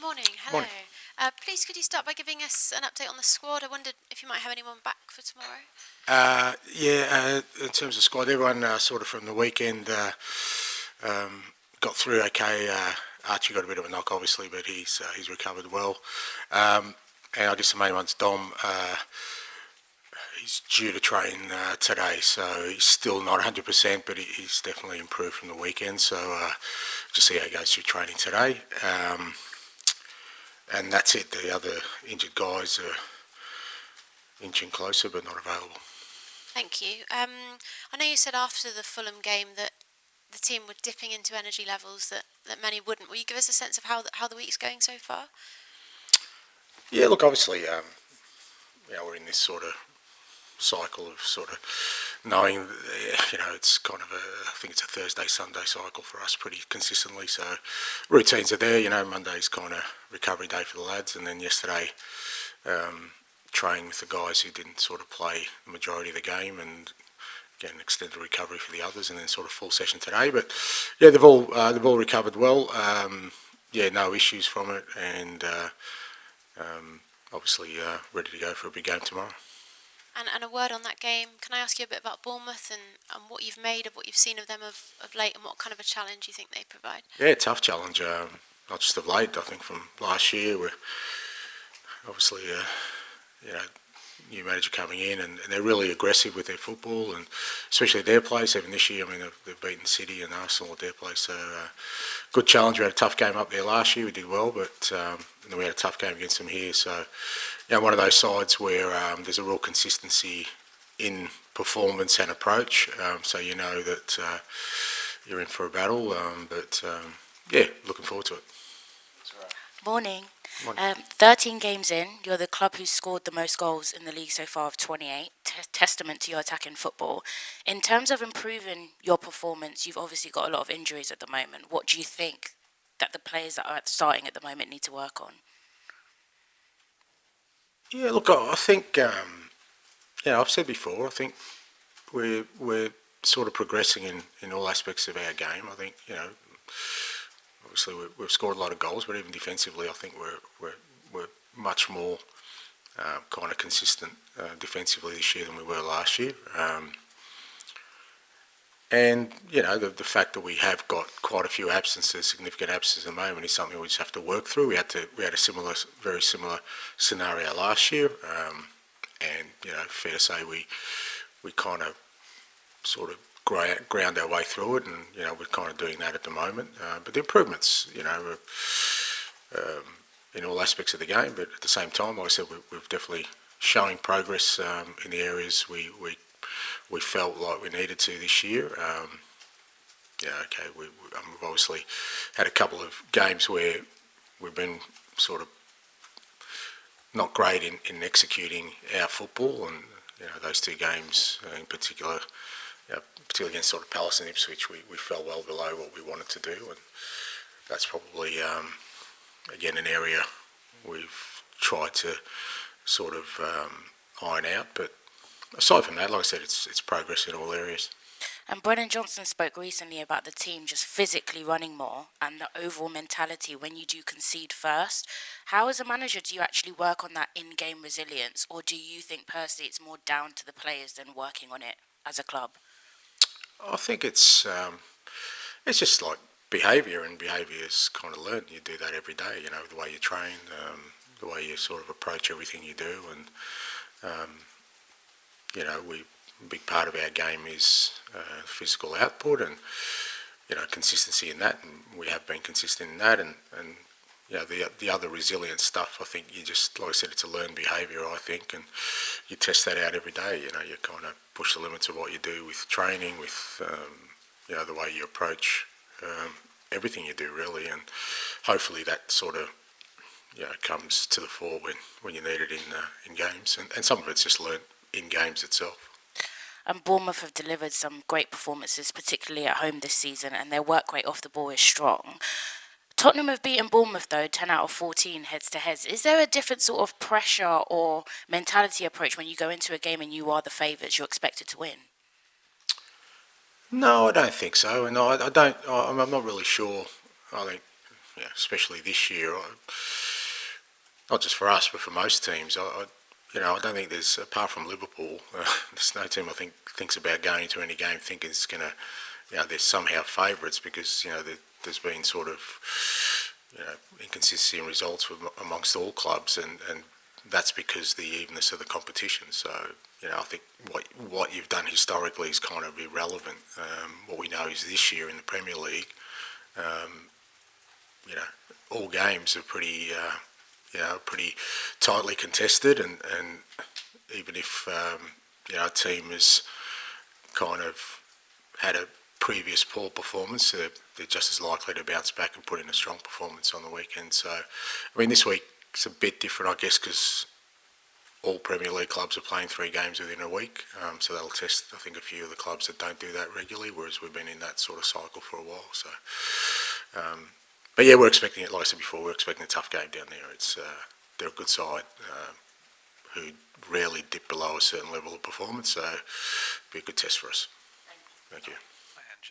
Morning, hello. Morning. Please could you start by giving us an update on the squad? I wondered if you might have anyone back for tomorrow. In terms of squad, everyone sort of from the weekend got through okay. Archie got a bit of a knock, obviously, but he's recovered well. And I guess the main one's Dom. He's due to train today, so he's still not 100%, but he's definitely improved from the weekend. So just see how he goes through training today. And that's it. The other injured guys are inching closer, but not available. Thank you. I know you said after the Fulham game that the team were dipping into energy levels that many wouldn't. Will you give us a sense of how the week's going so far? Yeah, look, obviously, we're in this sort of cycle of sort of knowing, it's kind of I think it's a Thursday, Sunday cycle for us pretty consistently. So routines are there, Monday's kind of recovery day for the lads, and then yesterday training with the guys who didn't sort of play the majority of the game, and again extended recovery for the others, and then sort of full session today. But yeah, they've all recovered well. No issues from it, and obviously ready to go for a big game tomorrow. And a word on that game, can I ask you a bit about Bournemouth and what you've made of what you've seen of them of late, and what kind of a challenge you think they provide? Yeah, tough challenge, not just of late. I think from last year, we're obviously new manager coming in, and they're really aggressive with their football, and especially at their place. Even this year, they've beaten City and Arsenal at their place, so good challenge. We had a tough game up there last year, we did well, but then we had a tough game against them here. So one of those sides where there's a real consistency in performance and approach, so you know that you're in for a battle, looking forward to it. Morning. 13 games in, you're the club who's scored the most goals in the league so far of 28, testament to your attacking football. In terms of improving your performance, you've obviously got a lot of injuries at the moment. What do you think that the players that are starting at the moment need to work on? Yeah, look, I think, I've said before, I think we're sort of progressing in all aspects of our game. I think, obviously we've scored a lot of goals, but even defensively, I think we're much more kind of consistent defensively this year than we were last year. The fact that we have got quite a few absences, significant absences at the moment, is something we just have to work through. We had a very similar scenario last year, fair to say we kind of sort of ground our way through it, and we're kind of doing that at the moment. But the improvements, in all aspects of the game. But at the same time, like I said, we're definitely showing progress in the areas we felt like we needed to this year. We've obviously had a couple of games where we've been sort of not great in executing our football, and those two games in particular, particularly against sort of Palace and Ipswich, we fell well below what we wanted to do, and that's probably again an area we've tried to sort of iron out. But aside from that, like I said, it's progress in all areas. And Brennan Johnson spoke recently about the team just physically running more and the overall mentality when you do concede first. How, as a manager, do you actually work on that in-game resilience, or do you think personally it's more down to the players than working on it as a club? I think it's just like behaviour, and behaviour is kind of learned. You do that every day, the way you train, the way you sort of approach everything you do, and a big part of our game is physical output and consistency in that, and we have been consistent in that, and the other resilient stuff, I think you just, like I said, it's a learned behaviour, I think, and you test that out every day. You kind of push the limits of what you do with training, with the way you approach everything you do, really, and hopefully that sort of comes to the fore when you need it in games, and some of it's just learnt in games itself. And Bournemouth have delivered some great performances, particularly at home this season, and their work rate off the ball is strong. Tottenham have beaten Bournemouth, though, 10 out of 14 heads-to-heads. Is there a different sort of pressure or mentality approach when you go into a game and you are the favourites, you're expected to win? No, I don't think so, and I'm not really sure. I think, especially this year, not just for us, but for most teams. I don't think there's, apart from Liverpool, there's no team I think thinks about going into any game thinking it's going to, they're somehow favourites, because there's been sort of inconsistency in results amongst all clubs, and that's because the evenness of the competition. So I think what you've done historically is kind of irrelevant. What we know is this year in the Premier League, all games are pretty tightly contested, and even if a team has kind of had a previous poor performance, they're just as likely to bounce back and put in a strong performance on the weekend. So, I mean, this week it's a bit different, I guess, because all Premier League clubs are playing 3 games within a week, so that'll test, I think, a few of the clubs that don't do that regularly, whereas we've been in that sort of cycle for a while. So, but yeah, we're expecting it. Like I said before, we're expecting a tough game down there. They're a good side who rarely dip below a certain level of performance, so it'll be a good test for us. Thank you.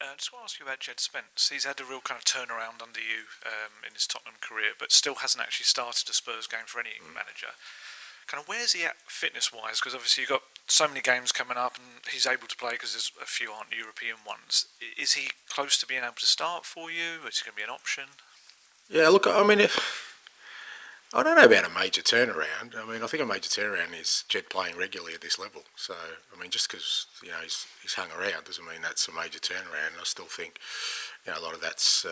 I just want to ask you about Jed Spence. He's had a real kind of turnaround under you in his Tottenham career, but still hasn't actually started a Spurs game for any manager. Kind of where's he at fitness-wise? Because obviously you've got so many games coming up and he's able to play because there's a few aren't European ones. Is he close to being able to start for you? Is he going to be an option? Yeah, look, I mean, I don't know about a major turnaround. I mean, I think a major turnaround is Jed playing regularly at this level. So, I mean, just because he's hung around doesn't mean that's a major turnaround. I still think a lot of that's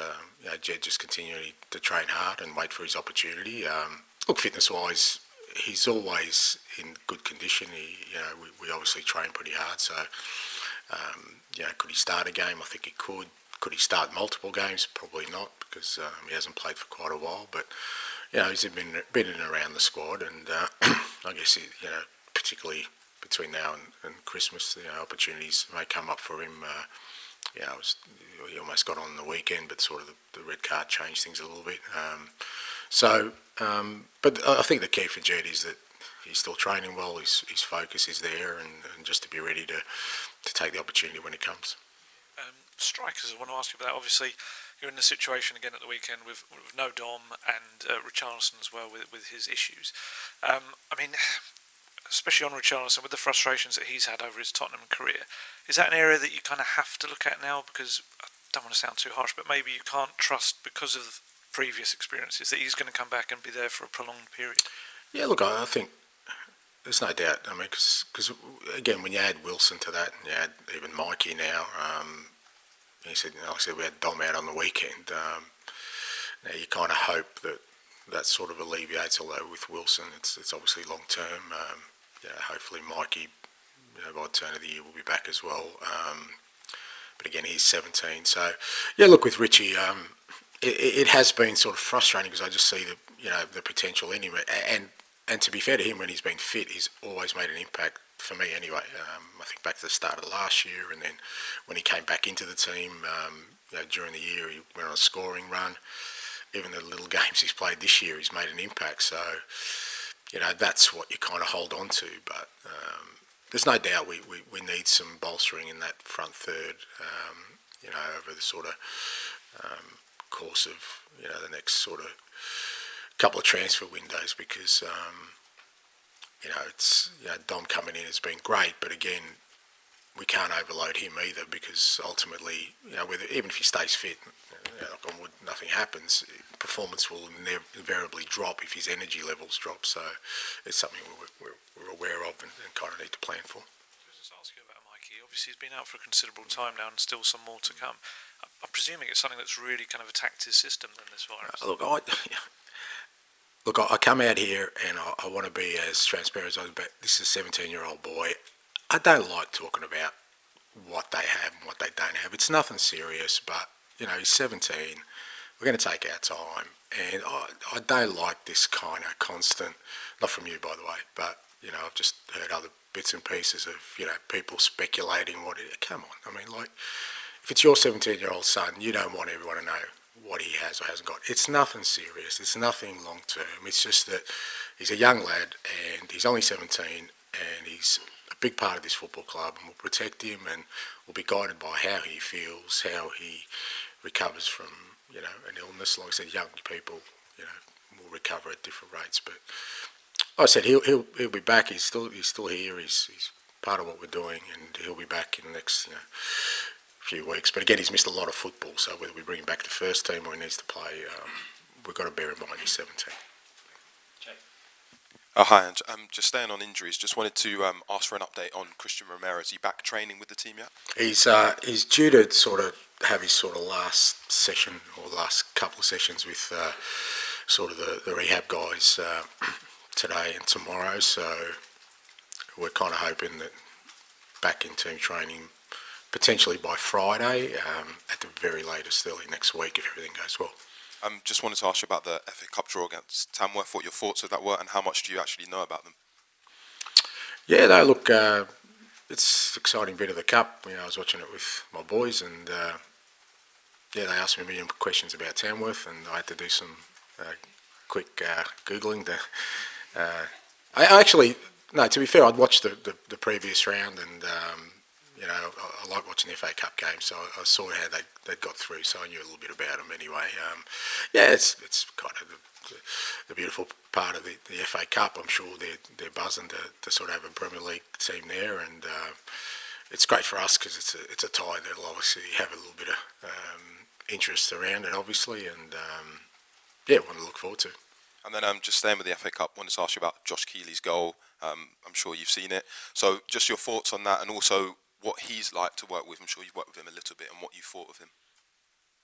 Jed just continuing to train hard and wait for his opportunity. Look, fitness-wise, he's always in good condition. We obviously train pretty hard. So, could he start a game? I think he could. Could he start multiple games? Probably not, because he hasn't played for quite a while. But he's been in and around the squad, and I guess particularly between now and Christmas, opportunities may come up for him. He almost got on the weekend, but sort of the red card changed things a little bit. But I think the key for Jed is that he's still training well. His focus is there, and just to be ready to take the opportunity when it comes. Strikers, I want to ask you about that. Obviously, you're in the situation again at the weekend with no Dom and Richarlison as well with his issues. I mean, especially on Richarlison, with the frustrations that he's had over his Tottenham career, is that an area that you kind of have to look at now? Because I don't want to sound too harsh, but maybe you can't trust, because of previous experiences, that he's going to come back and be there for a prolonged period. Yeah, look, I think there's no doubt. I mean, because again, when you add Wilson to that, and you add even Mikey now, he said, like I said, we had Dom out on the weekend. Now you kind of hope that sort of alleviates. Although with Wilson, it's obviously long term. Hopefully Mikey, by the turn of the year, will be back as well. But again, he's 17. So yeah, look, with Richie, it has been sort of frustrating, because I just see the potential in him, and to be fair to him, when he's been fit, he's always made an impact for me anyway. I think back to the start of last year, and then when he came back into the team during the year, he went on a scoring run. Even the little games he's played this year, he's made an impact. So that's what you kind of hold on to. But there's no doubt we need some bolstering in that front third over the sort of course of the next sort of couple of transfer windows, because it's Dom coming in has been great, but again, we can't overload him either, because ultimately, even if he stays fit, knock on wood, nothing happens, performance will invariably drop if his energy levels drop. So it's something we're aware of and kind of need to plan for. Just ask you about Mikey. Obviously, he's been out for a considerable time now, and still some more to come. I'm presuming it's something that's really kind of attacked his system then, this virus. Look, I come out here and I want to be as transparent as I can, but this is a 17-year-old boy. I don't like talking about what they have and what they don't have. It's nothing serious, but, he's 17. We're going to take our time. And I don't like this kind of constant, not from you, by the way, but, I've just heard other bits and pieces of, people speculating come on. I mean, like, if it's your 17-year-old son, you don't want everyone to know what he has or hasn't got. It's nothing serious. It's nothing long term. It's just that he's a young lad and he's only 17 and he's a big part of this football club, and we'll protect him and we'll be guided by how he feels, how he recovers from, an illness. Like I said, young people, will recover at different rates. But like I said, he'll be back. He's still here. He's part of what we're doing, and he'll be back in the next few weeks. But again, he's missed a lot of football. So whether we bring him back to first team or he needs to play, we've got to bear in mind he's 17. Oh, hi, Ange. Just staying on injuries, just wanted to ask for an update on Christian Romero. Is he back training with the team yet? He's due to sort of have his sort of last session or last couple of sessions with sort of the rehab guys today and tomorrow. So we're kind of hoping that back in team training potentially by Friday, at the very latest early next week if everything goes well. Just wanted to ask you about the FA Cup draw against Tamworth, what your thoughts of that were, and how much do you actually know about them? Yeah, no, look, it's an exciting bit of the cup. I was watching it with my boys, and they asked me a million questions about Tamworth, and I had to do some quick googling. I actually, no, to be fair, I'd watched the previous round, and I like watching the FA Cup games, so I saw how they got through, so I knew a little bit about them anyway. It's kind of the beautiful part of the FA Cup. I'm sure they're buzzing to sort of have a Premier League team there, and it's great for us because it's a tie that'll obviously have a little bit of interest around it, obviously, and one to look forward to. And then just staying with the FA Cup, wanted to ask you about Josh Keeley's goal. I'm sure you've seen it. So just your thoughts on that, and also what he's like to work with. I'm sure you've worked with him a little bit, and what you thought of him.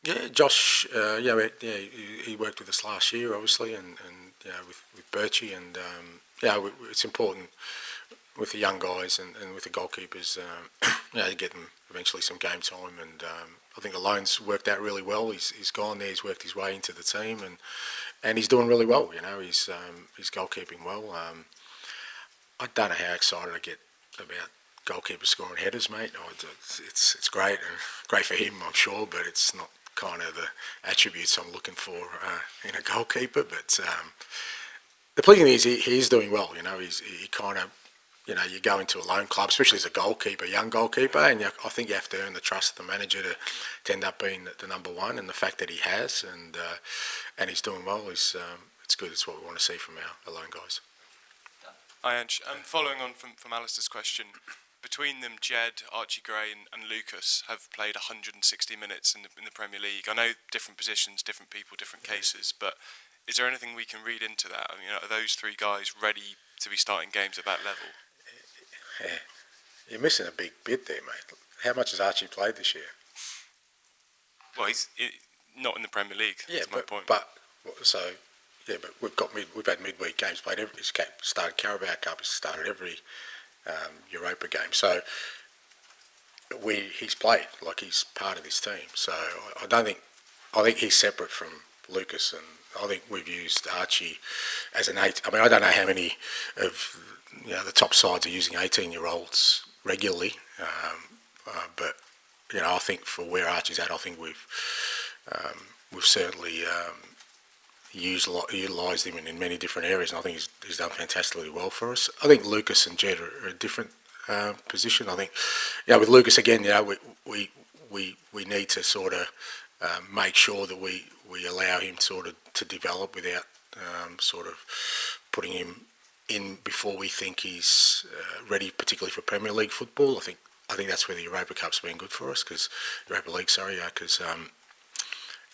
Yeah, Josh. He worked with us last year, obviously, and with Birchie, and it's important with the young guys and with the goalkeepers, to get them eventually some game time. And I think the loan's worked out really well. He's gone there. He's worked his way into the team, and he's doing really well. He's goalkeeping well. I don't know how excited I get about goalkeepers scoring headers, mate. It's great and great for him, I'm sure, but it's not kind of the attributes I'm looking for in a goalkeeper. But the pleasing thing is he's doing well. He kind of, you go into a loan club, especially as a goalkeeper, young goalkeeper, and I think you have to earn the trust of the manager to end up being the number one. And the fact that he has, and he's doing well, it's good. It's what we want to see from our loan guys. Hi, Ange. Following on from Alistair's question, between them, Jed, Archie Gray and Lucas have played 160 minutes in the Premier League. I know different positions, different people, different cases, but is there anything we can read into that? I mean, are those three guys ready to be starting games at that level? Yeah. You're missing a big bit there, mate. How much has Archie played this year? Well, he's not in the Premier League. Yeah, that's my point. But we've had midweek games played. He's started Carabao Cup. He's started every Europa game. So he's played like he's part of this team. So I think he's separate from Lucas, and I think we've used Archie as an 8. I mean, I don't know how many of the top sides are using 18-year-olds regularly, but I think for where Archie's at, I think we've certainly utilised him in many different areas, and I think he's done fantastically well for us. I think Lucas and Jed are a different position. I think, with Lucas again, we need to sort of make sure that we allow him sort of to develop without sort of putting him in before we think he's ready, particularly for Premier League football. I think that's where the Europa Cup's been good for us, because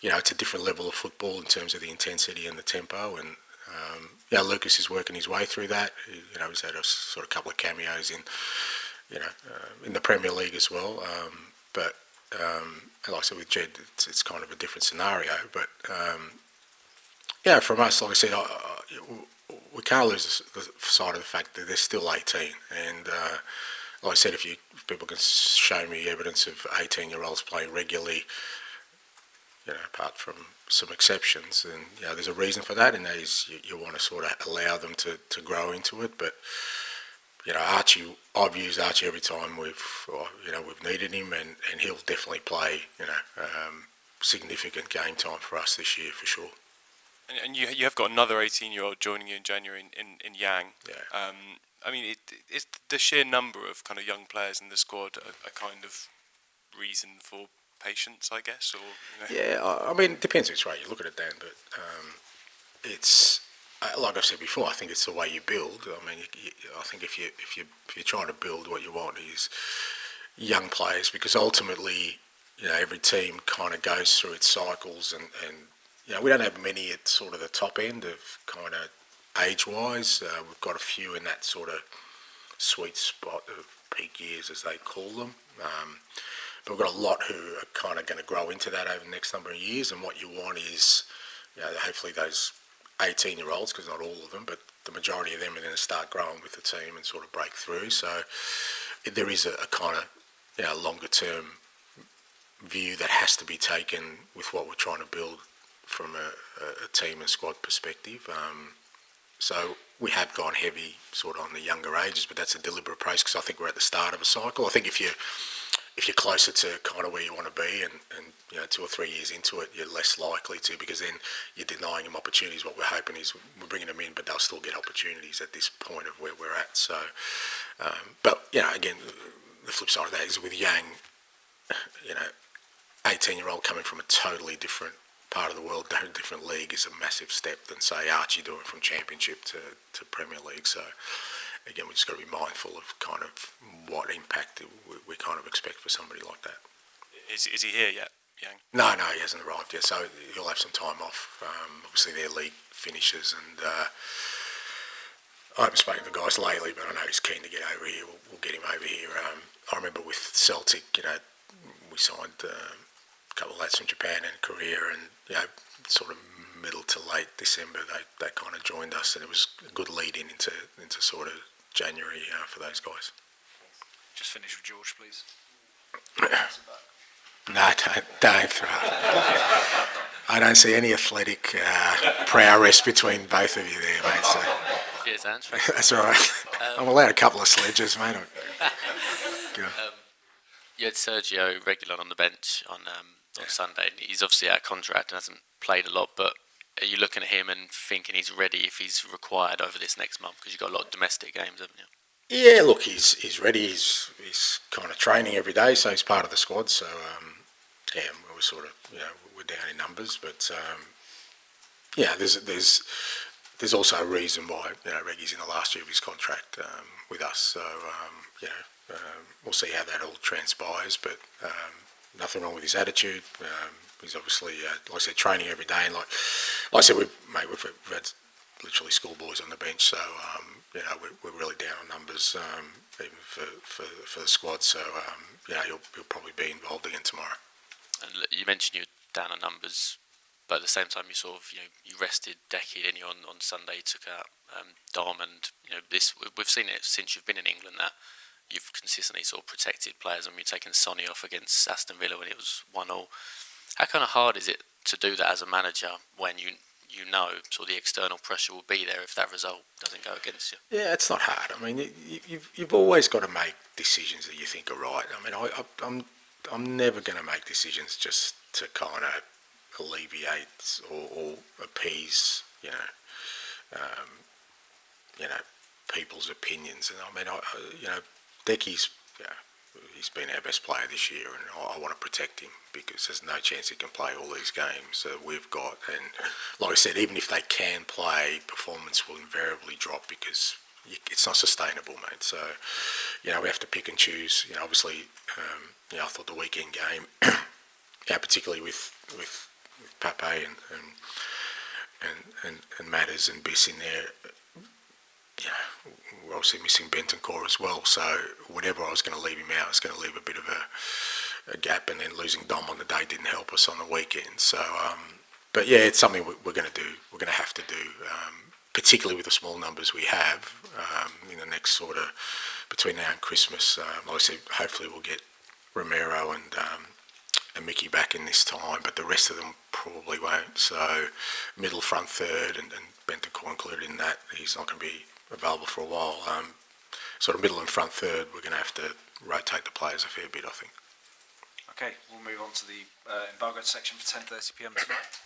it's a different level of football in terms of the intensity and the tempo, and Lucas is working his way through that. He's had a sort of couple of cameos in the Premier League as well. But like I said, with Jed, it's kind of a different scenario. But from us, like I said, we can't lose the sight of the fact that they're still 18. And like I said, if people can show me evidence of 18-year-olds playing regularly, apart from some exceptions, and there's a reason for that, and that is you want to sort of allow them to grow into it. But Archie, I've used Archie every time we've needed him, and he'll definitely play significant game time for us this year for sure. And you have got another 18-year-old joining you in January in Yang. Yeah. I mean, it's the sheer number of kind of young players in the squad a kind of reason for patience, I guess, or. Yeah, I mean, it depends which way you look at it, Dan. But it's like I've said before. I think it's the way you build. I mean, I think if you're trying to build, what you want is young players, because ultimately, every team kind of goes through its cycles, and we don't have many at sort of the top end of kind of age-wise. We've got a few in that sort of sweet spot of peak years, as they call them. But we've got a lot who are kind of going to grow into that over the next number of years, and what you want is, hopefully those 18-year-olds, because not all of them, but the majority of them are going to start growing with the team and sort of break through. So there is a kind of longer-term view that has to be taken with what we're trying to build from a team and squad perspective. So we have gone heavy sort of on the younger ages, but that's a deliberate approach, because I think we're at the start of a cycle. I think if you're closer to kind of where you want to be, and 2 or 3 years into it, you're less likely to, because then you're denying them opportunities. What we're hoping is we're bringing them in, but they'll still get opportunities at this point of where we're at. So, but again, the flip side of that is with Yang, 18-year-old coming from a totally different part of the world, a different league, is a massive step than, say, Archie doing from Championship to Premier League. So again, we just got to be mindful of kind of what impact we kind of expect for somebody like that. Is he here yet, Yang? No, he hasn't arrived yet, so he'll have some time off. Obviously, their league finishes, and I haven't spoken to the guys lately, but I know he's keen to get over here. We'll get him over here. I remember with Celtic, we signed a couple of lads from Japan and Korea, and sort of middle to late December, they kind of joined us, and it was a good lead in into sort of January for those guys. Just finish with George, please. No, don't throw. I don't see any athletic prowess between both of you there, mate. So cheers, Ange. that's all right. I'm allowed a couple of sledges, mate. You had Sergio Reguilon on the bench on Sunday, and he's obviously out of contract and hasn't played a lot, but are you looking at him and thinking he's ready if he's required over this next month? Because you've got a lot of domestic games, haven't you? Yeah, look, he's ready. He's kind of training every day, so he's part of the squad. So we're sort of we're down in numbers, but there's also a reason why Reggie's in the last year of his contract with us. So we'll see how that all transpires, but nothing wrong with his attitude. He's obviously, like I said, training every day, and like I said, we've had literally schoolboys on the bench, so we're really down on numbers, even for the squad. So he'll probably be involved again tomorrow. And you mentioned you're down on numbers, but at the same time you sort of you rested Decky, didn't you, on Sunday? You took out Dom, and we've seen it since you've been in England that you've consistently sort of protected players. I mean, you've taken Sonny off against Aston Villa when it was 1-1. How kind of hard is it to do that as a manager when you know sort of the external pressure will be there if that result doesn't go against you? Yeah, it's not hard. I mean, you've always got to make decisions that you think are right. I mean, I'm never going to make decisions just to kind of alleviate or appease, people's opinions. And I mean, Decky's, he's been our best player this year, and I want to protect him because there's no chance he can play all these games that we've got. And like I said, even if they can play, performance will invariably drop because it's not sustainable, mate. So, we have to pick and choose. Obviously, I thought the weekend game, particularly with Pape and Matters and Biss in there, we're obviously missing Bentancur as well. So whenever I was going to leave him out, I was going to leave a bit of a gap, and then losing Dom on the day didn't help us on the weekend. So, but yeah, it's something we're going to do. We're going to have to do, particularly with the small numbers we have in the next sort of between now and Christmas. Like I said, hopefully we'll get Romero and Mickey back in this time, but the rest of them probably won't. So middle, front third, and Bentancur included in that, he's not going to be available for a while. Sort of middle and front third, we're going to have to rotate the players a fair bit, I think. Okay, we'll move on to the embargoed section for 10:30 p.m. tonight.